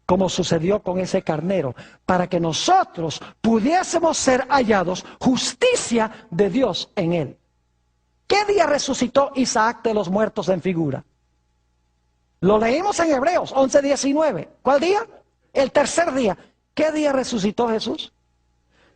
Como sucedió con ese carnero, para que nosotros pudiésemos ser hallados justicia de Dios en Él. ¿Qué día resucitó Isaac de los muertos en figura? Lo leímos en Hebreos 11:19. ¿Cuál día? El tercer día. ¿Qué día resucitó Jesús?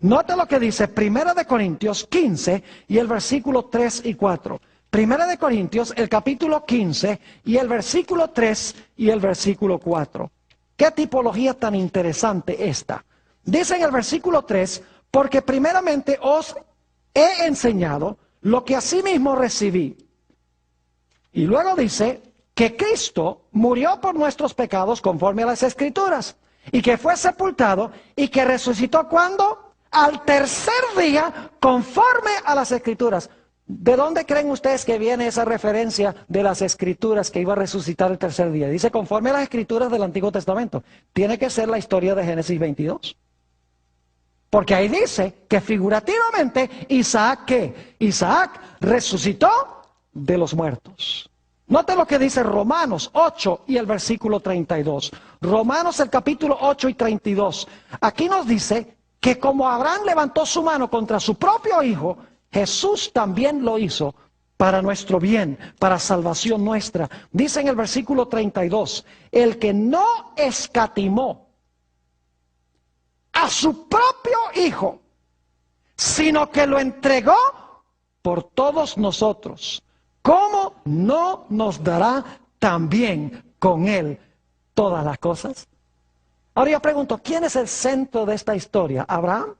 Note lo que dice 1 Corintios 15 y el versículo 3 y 4. 1 Corintios, el capítulo 15 y el versículo 3 y el versículo 4. ¿Qué tipología tan interesante esta? Dice en el versículo 3, porque primeramente os he enseñado lo que asimismo recibí. Y luego dice que Cristo murió por nuestros pecados conforme a las Escrituras, y que fue sepultado y que resucitó ¿cuándo? Al tercer día conforme a las Escrituras. ¿De dónde creen ustedes que viene esa referencia de las Escrituras que iba a resucitar el tercer día? Dice conforme a las Escrituras del Antiguo Testamento. Tiene que ser la historia de Génesis 22. Porque ahí dice que figurativamente Isaac, ¿qué? Isaac resucitó de los muertos. Note lo que dice Romanos 8 y el versículo 32. Romanos el capítulo 8 y 32. Aquí nos dice que como Abraham levantó su mano contra su propio hijo, Jesús también lo hizo para nuestro bien, para salvación nuestra. Dice en el versículo 32, el que no escatimó a su propio Hijo, sino que lo entregó por todos nosotros, ¿cómo no nos dará también con Él todas las cosas? Ahora yo pregunto, ¿quién es el centro de esta historia? ¿Abraham?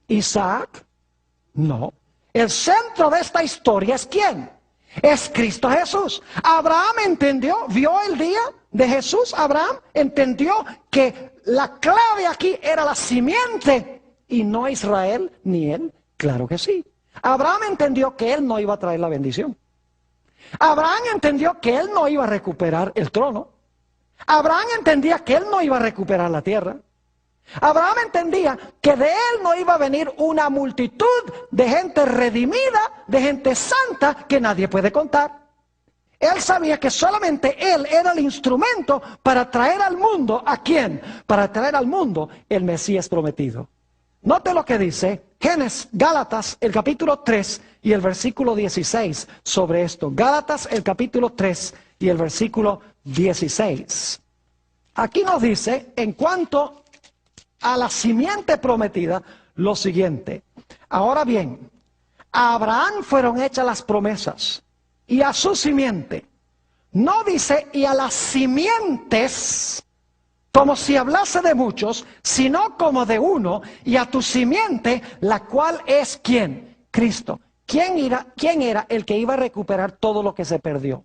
¿Isaac? No. El centro de esta historia es ¿quién? Es Cristo Jesús. Abraham entendió, vio el día de Jesús. Abraham entendió que la clave aquí era la simiente y no Israel ni él. Claro que sí. Abraham entendió que él no iba a traer la bendición. Abraham entendió que él no iba a recuperar el trono. Abraham entendía que él no iba a recuperar la tierra. Abraham entendía que de él no iba a venir una multitud de gente redimida, de gente santa que nadie puede contar. Él sabía que solamente él era el instrumento para traer al mundo, ¿a quién? Para traer al mundo el Mesías prometido. Note lo que dice Gálatas, el capítulo 3 y el versículo 16 sobre esto. Gálatas, el capítulo 3 y el versículo 16. Aquí nos dice, en cuanto a la simiente prometida, lo siguiente. Ahora bien, a Abraham fueron hechas las promesas, y a su simiente. No dice, y a las simientes, como si hablase de muchos, sino como de uno, y a tu simiente, la cual es ¿quién? Cristo. ¿Quién era el que iba a recuperar todo lo que se perdió?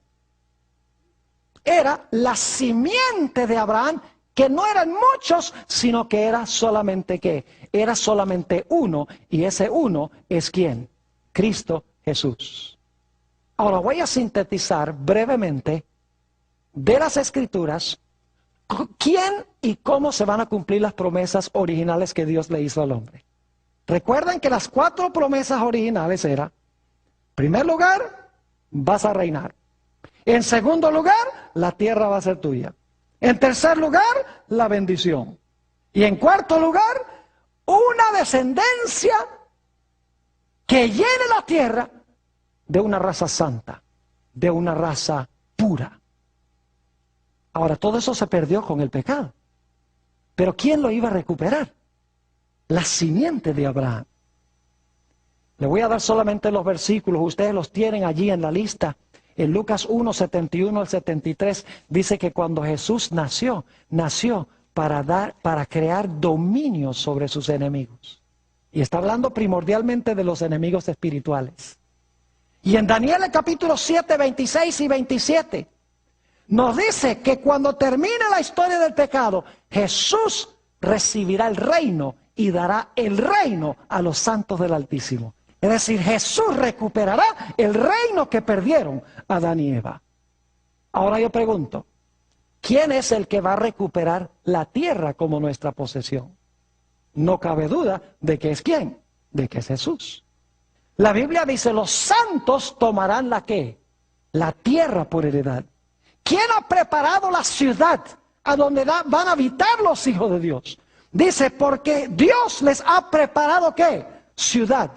Era la simiente de Abraham, que no eran muchos, sino que era solamente ¿qué? Era solamente uno, y ese uno es ¿quién? Cristo Jesús. Ahora voy a sintetizar brevemente de las Escrituras quién y cómo se van a cumplir las promesas originales que Dios le hizo al hombre. Recuerden que las 4 promesas originales eran, en primer lugar, vas a reinar. En segundo lugar, la tierra va a ser tuya. En tercer lugar, la bendición. Y en cuarto lugar, una descendencia que llene la tierra de una raza santa, de una raza pura. Ahora, todo eso se perdió con el pecado. Pero ¿quién lo iba a recuperar? La simiente de Abraham. Le voy a dar solamente los versículos, ustedes los tienen allí en la lista. En Lucas 1, 71 al 73, dice que cuando Jesús nació para crear dominio sobre sus enemigos. Y está hablando primordialmente de los enemigos espirituales. Y en Daniel el capítulo 7, 26 y 27, nos dice que cuando termine la historia del pecado, Jesús recibirá el reino y dará el reino a los santos del Altísimo. Es decir, Jesús recuperará el reino que perdieron Adán y Eva. Ahora yo pregunto, ¿quién es el que va a recuperar la tierra como nuestra posesión? No cabe duda de que es ¿quién? De que es Jesús. La Biblia dice, los santos tomarán la ¿qué? La tierra por heredad. ¿Quién ha preparado la ciudad a donde van a habitar los hijos de Dios? Dice, porque Dios les ha preparado ¿qué? Ciudad.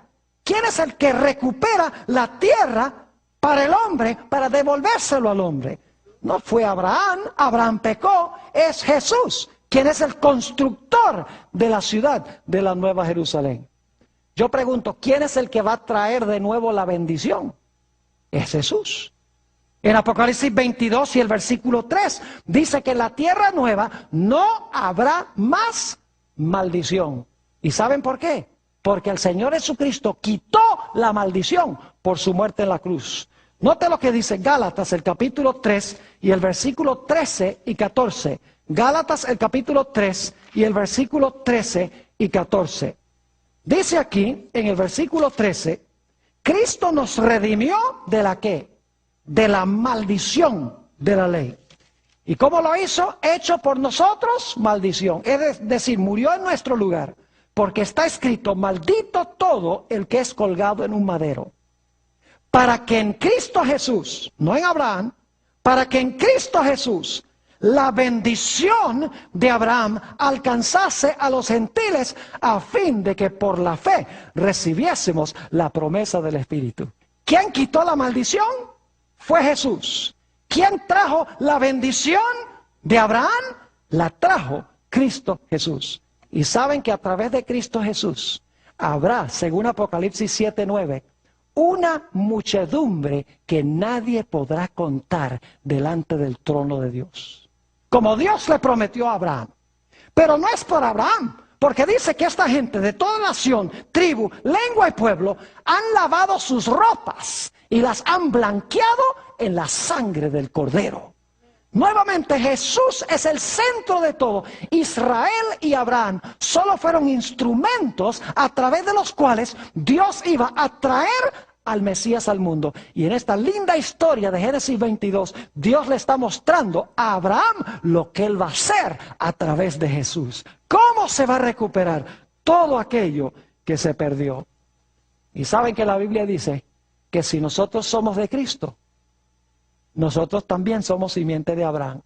¿Quién es el que recupera la tierra para el hombre, para devolvérselo al hombre? No fue Abraham, Abraham pecó, es Jesús, quien es el constructor de la ciudad de la Nueva Jerusalén. Yo pregunto, ¿quién es el que va a traer de nuevo la bendición? Es Jesús. En Apocalipsis 22 y el versículo 3 dice que en la tierra nueva no habrá más maldición. ¿Y saben por qué? Porque el Señor Jesucristo quitó la maldición por su muerte en la cruz. Note lo que dice Gálatas, el capítulo 3 y el versículo 13 y 14. Gálatas, el capítulo 3 y el versículo 13 y 14. Dice aquí, en el versículo 13, Cristo nos redimió de la ¿qué? De la maldición de la ley. ¿Y cómo lo hizo? Hecho por nosotros maldición. Es decir, murió en nuestro lugar. Porque está escrito, maldito todo el que es colgado en un madero. Para que en Cristo Jesús, no en Abraham, para que en Cristo Jesús la bendición de Abraham alcanzase a los gentiles a fin de que por la fe recibiésemos la promesa del Espíritu. ¿Quién quitó la maldición? Fue Jesús. ¿Quién trajo la bendición de Abraham? La trajo Cristo Jesús. Y saben que a través de Cristo Jesús habrá, según Apocalipsis 7:9, una muchedumbre que nadie podrá contar delante del trono de Dios. Como Dios le prometió a Abraham. Pero no es por Abraham, porque dice que esta gente de toda nación, tribu, lengua y pueblo han lavado sus ropas y las han blanqueado en la sangre del Cordero. Nuevamente Jesús es el centro de todo. Israel y Abraham solo fueron instrumentos a través de los cuales Dios iba a traer al Mesías al mundo. Y en esta linda historia de Génesis 22, Dios le está mostrando a Abraham lo que él va a hacer a través de Jesús. ¿Cómo se va a recuperar todo aquello que se perdió? Y saben que la Biblia dice que si nosotros somos de Cristo, nosotros también somos simiente de Abraham.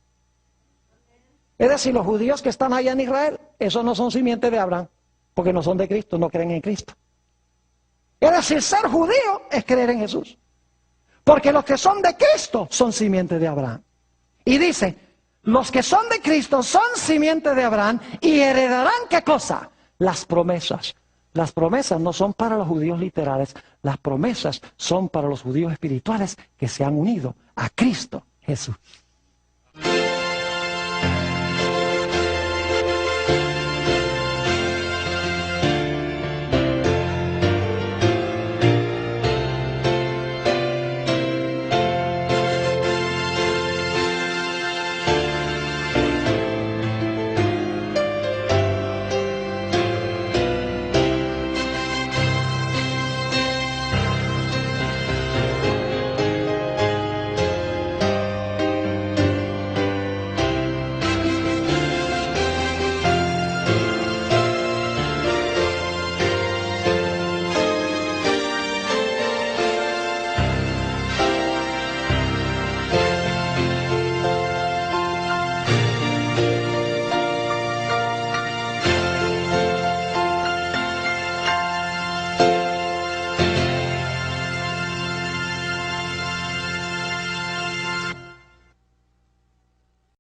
Es decir, los judíos que están allá en Israel, esos no son simiente de Abraham, porque no son de Cristo, no creen en Cristo. Es decir, ser judío es creer en Jesús. Porque los que son de Cristo son simiente de Abraham. Y dice, los que son de Cristo son simiente de Abraham y heredarán, ¿qué cosa? Las promesas. Las promesas no son para los judíos literales, las promesas son para los judíos espirituales que se han unido a Cristo Jesús.